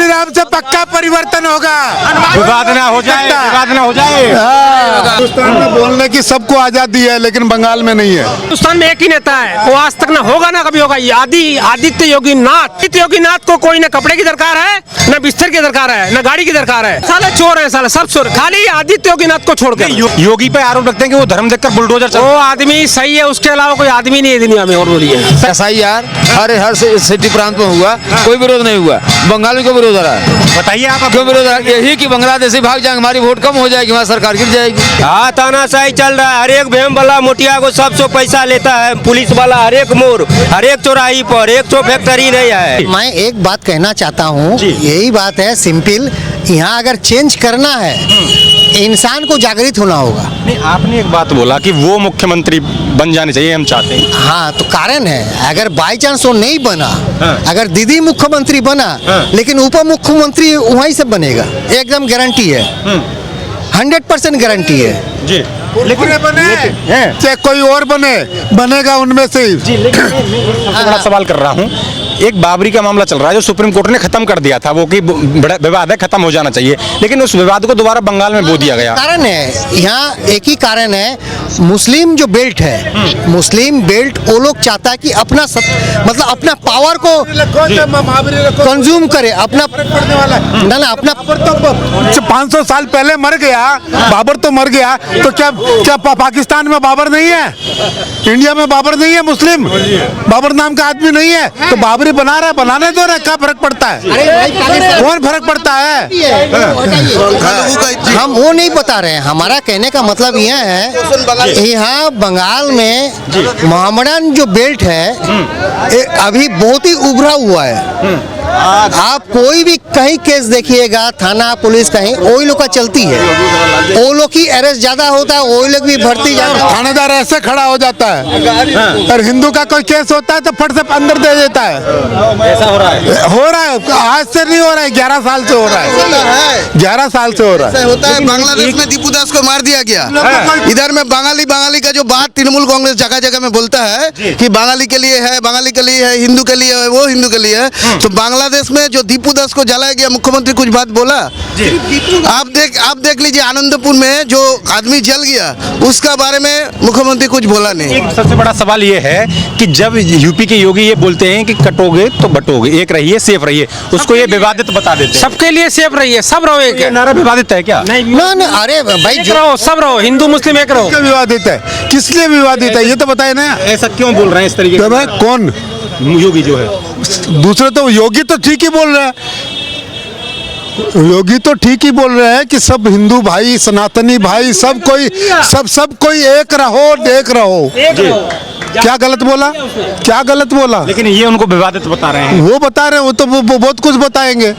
श्रीराम से पक्का परिवर्तन होगा। विवाद ना हो जाए, विवाद ना हो जाए। हिंदुस्तान में बोलने की सबको आजादी है, लेकिन बंगाल में नहीं है। हिंदुस्तान में एक ही नेता है, वो आज तक ना होगा ना कभी होगा, आदित्य योगी नाथ। आदित्य योगी नाथ को कोई न कपड़े की दरकार है, न बिस्तर की दरकार है, न गाड़ी की दरकार है। साले चोर है, साले सब चोर, खाली आदित्य योगी नाथ को छोड़कर। योगी पे आरोप लगते हैं कि वो धर्म देखकर बुलडोजर वो आदमी सही है, उसके अलावा कोई आदमी नहीं है दुनिया में। और बोलिए SIR हर सिटी प्रांत में हुआ, कोई विरोध नहीं हुआ। बंगाल में क्यों विरोध हो रहा है? बताइए आप क्यों विरोध हो रहा है? यही कि बांग्लादेशी भाग जाएंगे, हमारी वोट कम हो जाएगी, हमारी सरकार गिर जाएगी। हाँ, तानाशाही चल रहा है। हर एक भेम वाला मोटिया को 700 पैसा लेता है, पुलिस वाला हर एक मोड़, हर एक चौराही पर 100 फैक्ट्री नहीं है। मैं एक बात कहना चाहता हूँ, यही बात है सिंपल। यहाँ अगर चेंज करना है, इंसान को जागृत होना होगा। नहीं, आपने एक बात बोला कि वो मुख्यमंत्री बन जाने चाहिए, हम चाहते हैं। हाँ, तो कारण है, अगर बाई चांस वो नहीं बना, अगर दीदी मुख्यमंत्री बना, लेकिन उप मुख्यमंत्री वहीं से बनेगा, एकदम गारंटी है, 100% गारंटी है जी। लेकिन बने चाहे कोई और बनेगा उनमें से ही। जी, लेकिन मैं बड़ा सवाल कर रहा हूँ, एक बाबरी का मामला चल रहा है जो सुप्रीम कोर्ट ने खत्म कर दिया था, वो कि बड़ा विवाद है, खत्म हो जाना चाहिए, लेकिन उस विवाद को दोबारा बंगाल में बो दिया गया। कारण है, यहाँ एक ही कारण है, मुस्लिम जो बेल्ट है, मुस्लिम बेल्ट वो लोग चाहता है कि अपना मतलब अपना पावर को कंज्यूम करे, अपना ना अपना 500 साल पहले मर गया बाबर, तो मर गया, तो क्या पाकिस्तान में बाबर नहीं है? इंडिया में बाबर नहीं है? मुस्लिम बाबर नाम का आदमी नहीं है? तो बाबरी बना रहा है, बनाने दो ना, क्या फर्क पड़ता है? कौन फर्क पड़ता है? हम वो नहीं बता रहे हैं, हमारा कहने का मतलब यह है, यहाँ बंगाल में मोहम्मडन जो बेल्ट है अभी बहुत ही उभरा हुआ है। आप कोई भी कहीं केस देखिएगा, थाना पुलिस कहीं वही लोग का चलती है, वो लोग की अरेस्ट ज्यादा होता है, वही लोग भी भर्ती ज्यादा। थानेदार ऐसे खड़ा हो जाता है, और हिंदू का कोई केस होता है तो फट से अंदर दे देता है। ऐसा हो रहा है, आज से नहीं हो रहा है, 11 साल से हो रहा है, 11 साल से हो रहा है। होता है। बांग्लादेश में दीपू दास को मार दिया गया, इधर में बंगाली का जो बात तृणमूल कांग्रेस जगह जगह में बोलता है कि बंगाली के लिए है, बंगाली के लिए है, हिंदू के लिए है, वो हिंदू के लिए है। तो बांग्लादेश में जो दीपू दास को जलाया गया, मुख्यमंत्री कुछ बात बोला? आप देख लीजिए, आनंदपुर में जो आदमी जल गया उसका बारे में मुख्यमंत्री कुछ बोला नहीं। सबसे बड़ा सवाल ये है कि जब यूपी के योगी ये बोलते हैं कि कटोगे तो बटोगे, एक रहिए, सेफ रहिए, उसको ये विवादित बता देते हैं। सबके लिए सेफ रहिए, सब रहो एक। नारा विवादित है क्या? ना, अरे भाई एक रहो, सब रहो, हिंदू मुस्लिम एक रहो। विवादित है, किस लिए विवादित है ये तो बताए ना। ऐसा क्यों बोल रहे हैं इस तरीके से? कौन योगी जो है? दूसरे तो योगी तो ठीक ही बोल रहे हैं, योगी तो ठीक ही बोल रहे हैं कि सब हिंदू भाई, सनातनी भाई, सब कोई एक रहो, देख रहो। क्या गलत बोला? क्या गलत बोला? लेकिन ये उनको विवादित बता रहे हैं। वो बता रहे हैं, वो तो वो बहुत कुछ बताएंगे,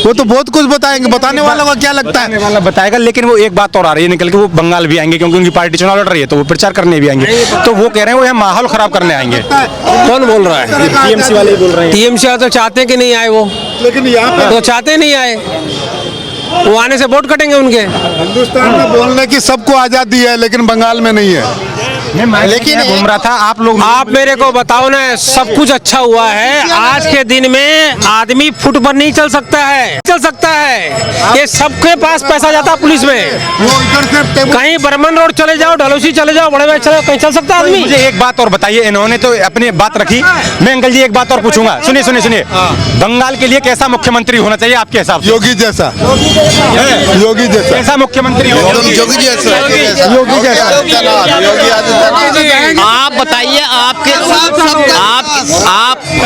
वो तो बहुत कुछ बताएंगे। बताने वालों का क्या लगता है? वाला बताएगा, लेकिन वो एक बात और आ रही है निकल के, वो बंगाल भी आएंगे क्योंकि उनकी पार्टी चुनाव लड़ रही है, तो वो प्रचार करने भी आएंगे। तो वो कह रहे हैं वो यहाँ माहौल खराब करने आएंगे। कौन बोल रहा है? टीएमसी वाले बोल रहे हैं। टीएमसी वाले तो चाहते कि नहीं आए वो, लेकिन यहाँ तो चाहते नहीं आए, वो आने से वोट कटेंगे उनके। हिंदुस्तान में बोलने की सबको आजादी है, लेकिन बंगाल में नहीं है। लेकिन घूम रहा था, आप मेरे को बताओ ना, सब कुछ अच्छा हुआ है। आज के दिन में आदमी फुट पर नहीं चल सकता है, ये सबके पास पैसा जाता है पुलिस में। कहीं बर्मन रोड चले जाओ, डलोसी चले जाओ, बड़े भाई चले, कहीं चल सकता है आदमी। मुझे एक बात और बताइए, इन्होंने तो अपनी बात रखी, मैं अंकल जी एक बात और पूछूंगा, सुनिए। बंगाल के लिए कैसा मुख्यमंत्री होना चाहिए आपके हिसाब से? योगी जैसा। कैसा मुख्यरिपोर्टर आप बताइए,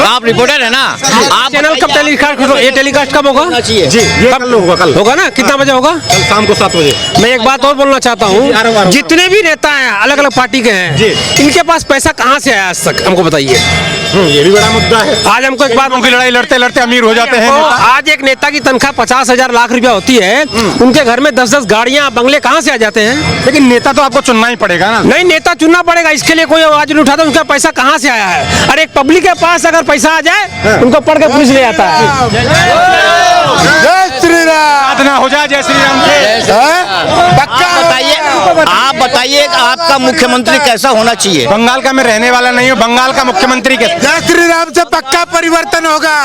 आप रिपोर्टर है ना, आप चैनल कब टेलीकास्ट कब होगा? जी, ये कल होगा ना? कितना बजे होगा? कल शाम को 7 बजे। मैं एक बात और बोलना चाहता हूँ, जितने भी नेता हैं अलग अलग पार्टी के हैं, इनके पास पैसा कहाँ से आया आज तक, हमको बताइए। ये भी बड़ा मुद्दा है। आज हमको एक बात, उनकी लड़ाई लड़ते लड़ते अमीर हो जाते हैं। आज एक नेता की तनख्वाह 50,000 लाख रुपया होती है, उनके घर में 10-10 गाड़ियां, बंगले कहाँ से आ जाते हैं? लेकिन नेता तो आपको चुनना ही पड़ेगा ना। नहीं, नेता चुनना पड़ेगा, इसके लिए कोई आवाज नहीं उठाता, उनका पैसा कहाँ से आया है? अरे एक पब्लिक के पास अगर पैसा आ जाए, उनको पढ़ के पुलिस ले आता है। जय श्री राम। हो जाए जय श्री राम से। आप बताइए कि आपका मुख्यमंत्री कैसा होना चाहिए? बंगाल का मैं रहने वाला नहीं हूँ, बंगाल का मुख्यमंत्री कैसा? जय श्री राम से पक्का परिवर्तन होगा।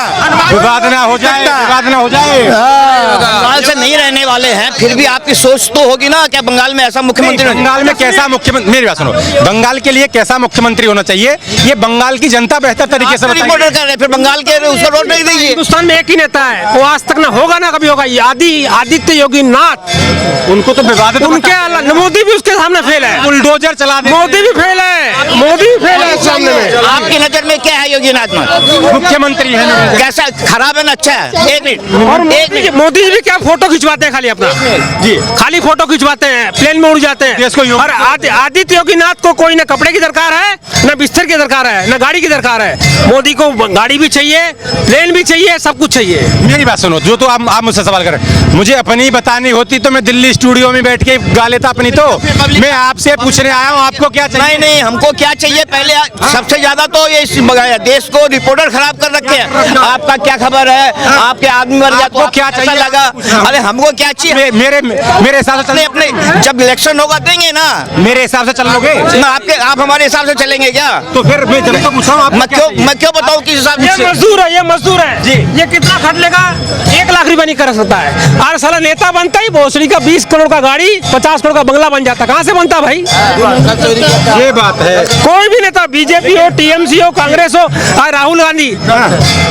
विवाद ना हो जाए, विवाद ना हो जाए। बंगाल से नहीं रहने वाले हैं, फिर भी आपकी सोच तो होगी ना क्या बंगाल में ऐसा मुख्यमंत्री? बंगाल में कैसा मुख्यमंत्री, मेरी बात सुनो, बंगाल के लिए कैसा मुख्यमंत्री होना चाहिए ये बंगाल की जनता बेहतर तरीके से बताएगी। रिपोर्टर कर रहे हैं, फिर बंगाल के उसका वोट नहीं दीजिए। हिंदुस्तान में एक ही नेता है, वो आज तक ना होगा ना कभी होगा, आदित्य योगी नाथ। उनको तो विवादित उनके मोदी भी उसके सामने फेल है, बुलडोजर चला दे। मोदी भी फेल है, मोदी भी फेल है सामने में। आपकी नजर में क्या है योगी नाथ में? मुख्यमंत्री है। कैसा, खराब है ना अच्छा है? एक मिनट, मोदी जी भी क्या फोटो खिंचवाते हैं खाली अपना जी, खाली फोटो खिंचवाते हैं, प्लेन में उड़ जाते हैं। और आदित्य योगी नाथ को कोई न कपड़े की दरकार है, न बिस्तर की दरकार है, न गाड़ी की दरकार है। मोदी को गाड़ी भी चाहिए, प्लेन भी चाहिए, सब कुछ चाहिए। मेरी बात सुनो, जो तो आप मुझसे सवाल करें, मुझे अपनी बतानी होती तो मैं दिल्ली स्टूडियो में बैठ के गा लेता अपनी। तो मैं आपसे पूछने आया हूँ आपको क्या चाहिए? नहीं, हमको क्या चाहिए पहले, सबसे ज्यादा तो ये देश को रिपोर्टर खराब कर रखे हैं। आपका क्या खबर है, आपके आदमी मर गया तो क्या चाहिए लगा? अरे हमको क्या चाहिए? मेरे हिसाब से अपने जब इलेक्शन होगा देंगे ना, मेरे हिसाब से चल लोगे ना? आप हमारे हिसाब से चलेंगे क्या? तो फिर मैं जब तो पूछा हूँ, मैं क्यों बताऊँ किस हिसाब ये से? मजदूर है जी, ये कितना खट लेगा? 1 लाख रुपया नहीं कर सकता है। और साला नेता बनता ही भोसड़ी का 20 करोड़ का गाड़ी, 50 करोड़ का बंगला बन जाता। कहाँ से बनता भाई? ये बात है। कोई भी नेता, बीजेपी हो, टीएमसी हो, कांग्रेस हो, राहुल गांधी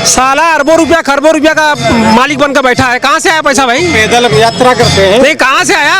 साला अरबों रुपया खरबों रुपया का मालिक बनकर बैठा है। कहाँ से आया पैसा भाई? पैदल यात्रा करते हैं। नहीं, कहाँ से आया?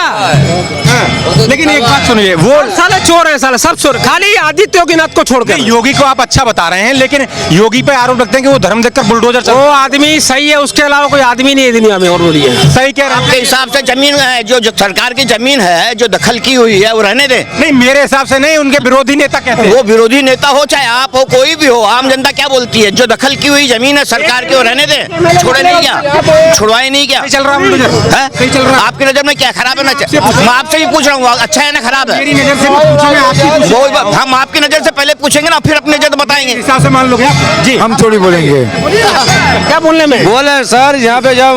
लेकिन एक बात सुनिए, वो साले चोर है, साला सब चोर, खाली आदित्य योगीनाथ को छोड़कर। योगी को आप अच्छा बता रहे हैं, लेकिन योगी पे आरोप लगते हैं कि वो धर्म देखकर बुलडोजर चल। वो आदमी सही है, उसके अलावा कोई आदमी नहीं है दुनिया में। और बोलिए, सही कह रहे हैं। आपके हिसाब से जमीन है जो सरकार की जमीन है, जो दखल की हुई है, वो रहने दे? नहीं, मेरे हिसाब से नहीं, उनके विरोधी नेता कहते हैं। वो विरोधी नेता हो चाहे आप हो, कोई भी हो, आम जनता क्या बोलती है? जो दखल की हुई जमीन है सरकार की, वो रहने दे? छोड़े नहीं क्या? छुड़वाए नहीं क्या? चल रहा है, सही चल रहा है। आपकी नजर में क्या खराब है ना? मैं आपसे भी पूछ रहा हूँ, अच्छा है ना खराब है? मेरी नजर से पूछेंगे, आपकी वो हम आपकी नजर से पहले पूछेंगे ना, फिर अपनी नजर बताएंगे। हिसाब से मान लोगे आप जी। हम थोड़ी बोलेंगे। क्या बोलने में? बोले सर, यहाँ पे जब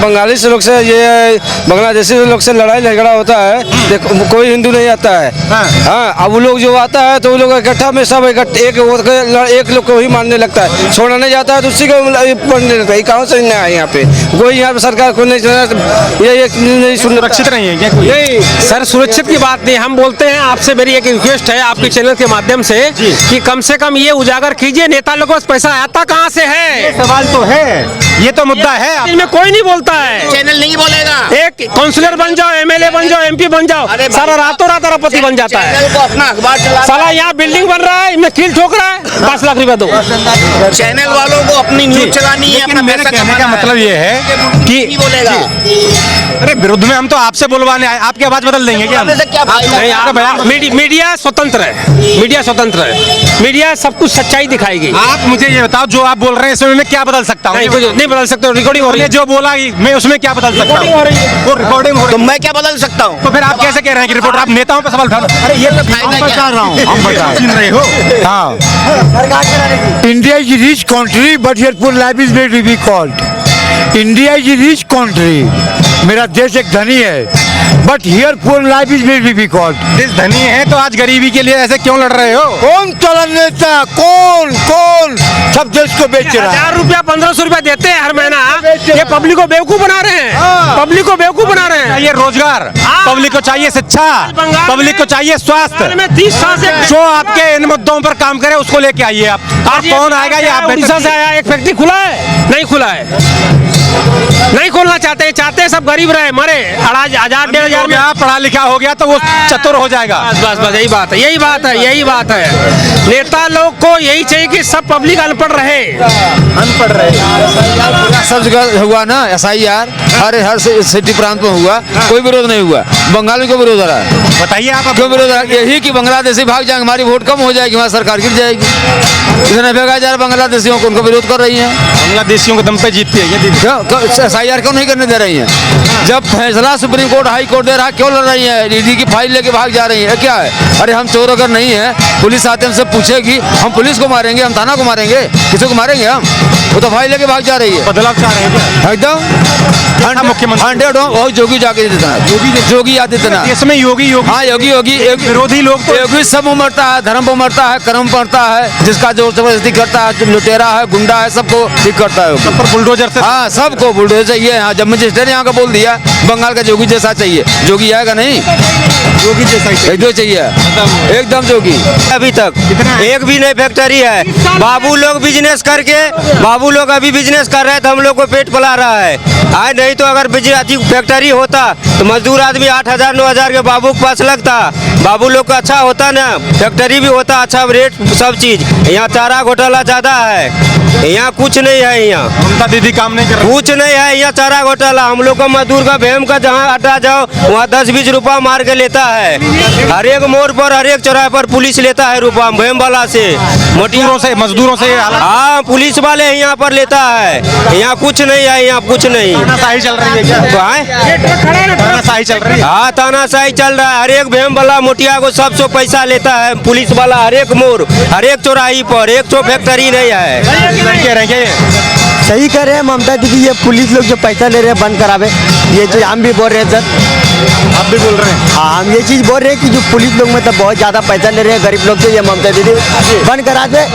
बंगाली से लोग से, ये बांग्लादेशी लोग से लड़ाई झगड़ा होता है, देखो कोई हिंदू नहीं आता है। हाँ, अब वो लोग जो आता है तो वो लोग इकट्ठा में सब एक लोग को ही मारने लगता है। छोड़ने नहीं जाता है तो उसी को पढ़ने लगता है। कहाँ से नया है यहाँ पे? कोई यहाँ पे सरकार को नहीं, ये नहीं सुरक्षित नहीं है क्या कोई? नहीं सर, सुरक्षित की बात नहीं। हम बोलते हैं, आपसे मेरी एक रिक्वेस्ट है आपके चैनल के माध्यम से कि कम से कम ये उजागर कीजिए, नेता लोगों को पैसा आता कहाँ से है? सवाल तो है, ये तो मुद्दा है। इनमें कोई नहीं बोलता है। चैनल नहीं बोलेगा। एक काउंसलर बन जाओ, एमएलए बन जाओ, एमपी बन जाओ, सारा रातों रात अरबपति बन जाता है। चैनल को अपना अखबार चला, साला यहाँ बिल्डिंग बन रहा है, इनमें कील ठोक रहा है, 5 लाख रुपया दो। चैनल वालों को अपनी न्यूज चलानी है, अपना मेरे पैसा कहने का कमाना है। मतलब ये है कि नहीं बोलेगा। अरे विरुद्ध में हम तो आपसे बुलवाने आए, आपकी आवाज बदल देंगे क्या हम? बोलने से क्या फायदा? नहीं यार, मीडिया स्वतंत्र है, मीडिया स्वतंत्र है, मीडिया सब कुछ सच्चाई दिखाएगी। आप मुझे ये बताओ, जो आप बोल रहे हैं इसमें मैं क्या बदल सकता हूँ? नहीं, कुछ नहीं बदल सकते। रिकॉर्डिंग हो रही है, जो बोला मैं उसमें क्या बदल सकता हूँ? हो रही है। वो रिकॉर्डिंग हो तो रही है। मैं क्या बदल सकता हूँ? तो फिर आप कैसे कह रहे हैं कि रिपोर्टर, आप नेताओं पर सवाल उठा रहे हैं? अरे ये तो फायदा हम क्या? बता रहा हूँ, हम बता रहे हो। हाँ, India is a rich country, but here poor life is very difficult. India is a rich country. मेरा देश एक धनी है, but here poor life is very difficult. देश धनी है तो आज गरीबी के लिए ऐसे क्यों लड़ रहे हो? कौन चलन नेता, कौन सब देश को बेच रहा है? 1000 रुपया 1500 रुपया देते हैं हर महीना, ये पब्लिक को बेवकूफ बना रहे हैं, पब्लिक को बेवकूफ बना रहे हैं। चाहिए रोजगार, पब्लिक को चाहिए शिक्षा, पब्लिक को चाहिए स्वास्थ्य। में 30 साल से जो आपके इन मुद्दों पर काम करे उसको लेके आइए आप। और कौन आएगा ये आप उड़ीसा से आया, एक फैक्ट्री खुला है? नहीं खुला है, नहीं खोलना चाहते, सब गरीब रहे, मरे। 1000-1500 में पढ़ा लिखा हो गया तो वो चतुर हो जाएगा। बस यही बात है, यही बात है। नेता लोग को यही चाहिए कि सब पब्लिक अनपढ़ रहे। सब जगह हुआ ना SIR, हर सिटी प्रांत में हुआ, कोई विरोध नहीं हुआ। बंगाल में क्यों विरोध हो रहा है? बताइए आप। क्यों विरोध हो रहा है? यही कि बांग्लादेशी भाग जाएंगे, हमारी वोट कम हो जाएगी, हमारी सरकार गिर जाएगी। इतने भेगा जा रहा बांग्लादेशियों को, उनको विरोध कर रही है। बांग्लादेशियों के दम पे जीतती है ये। SIR क्यों नहीं करने दे रही हैं? जब फैसला सुप्रीम कोर्ट, हाई कोर्ट दे रहा, क्यों लड़ रही है? ईडी की फाइल लेके भाग जा रही है, क्या है? अरे हम चोर अगर नहीं है, पुलिस आते हमसे पूछेगी, हम पुलिस को मारेंगे, हम थाना को मारेंगे, किसी को मारेंगे हम? वो तो फाइल लेके भाग जा रही है। बदलाव चाह रहे हैं क्या? एकदम मुख्यमंत्री 100 और योगी आदित्यनाथ योगी आदित्यनाथ देश में योगी हाँ योगी एक विरोधी लोग तो योगी सब उमरता है, धर्म उमरता है, कर्म पड़ता है, जिसका जो जबरदस्ती करता है, जो लुटेरा है, गुंडा है, सबको ठीक करता है योगी। पर बुलडोजर से हाँ सबको बुलडोजर चाहिए। हाँ जब मजिस्ट्रेट यहाँ का बोल दिया बंगाल का योगी जैसा चाहिए, योगी आएगा नहीं, योगी जैसा ही एकदम चाहिए, एकदम योगी। अभी तक एक भी नहीं फैक्ट्री है। बाबू लोग बिजनेस करके बाबू लोग अभी बिजनेस कर रहे हैं तो हम लोग को पेट पला रहा है। आज नहीं तो अगर फैक्ट्री होता तो मजदूर आदमी 8,000 9,000 के बाबू के पास लगता। बाबू लोग का अच्छा होता ना, फैक्ट्री भी होता अच्छा, रेट सब चीज। यहाँ चारा घोटाला ज्यादा है, यहाँ कुछ नहीं है। यहाँ ममता दीदी काम नहीं कर रही। कुछ नहीं है, यहाँ चारा घोटाला। हम लोग का मजदूर का भेम का जहाँ अड्डा जाओ वहाँ 10-20 रुपया मार के लेता है। हर एक मोड़ पर हर एक चौराहे पर पुलिस लेता है रुपया भेम वाला से, मजदूरों से हाँ पुलिस वाले यहाँ पर लेता है। यहाँ कुछ नहीं है, यहाँ कुछ नहीं। तानाशाही चल रही है क्या? तानाशाही चल रही है। हाँ तानाशाही चल रहा है। हर एक भेम वाला मोटिया को 700 पैसा लेता है पुलिस वाला। हर एक मोड़ हर एक चौराही पर 100 फैक्ट्री नहीं है। कह रहे हैं क्या ये? सही कह रहे हैं ममता दीदी, ये पुलिस लोग जो पैसा ले रहे हैं बंद करावे। ये चीज हम भी बोल रहे हैं सर, आप भी बोल रहे हैं? हाँ हम ये चीज बोल रहे हैं कि जो पुलिस लोग मतलब बहुत ज्यादा पैसा ले रहे हैं गरीब लोग से, ये ममता दीदी बंद करा दे।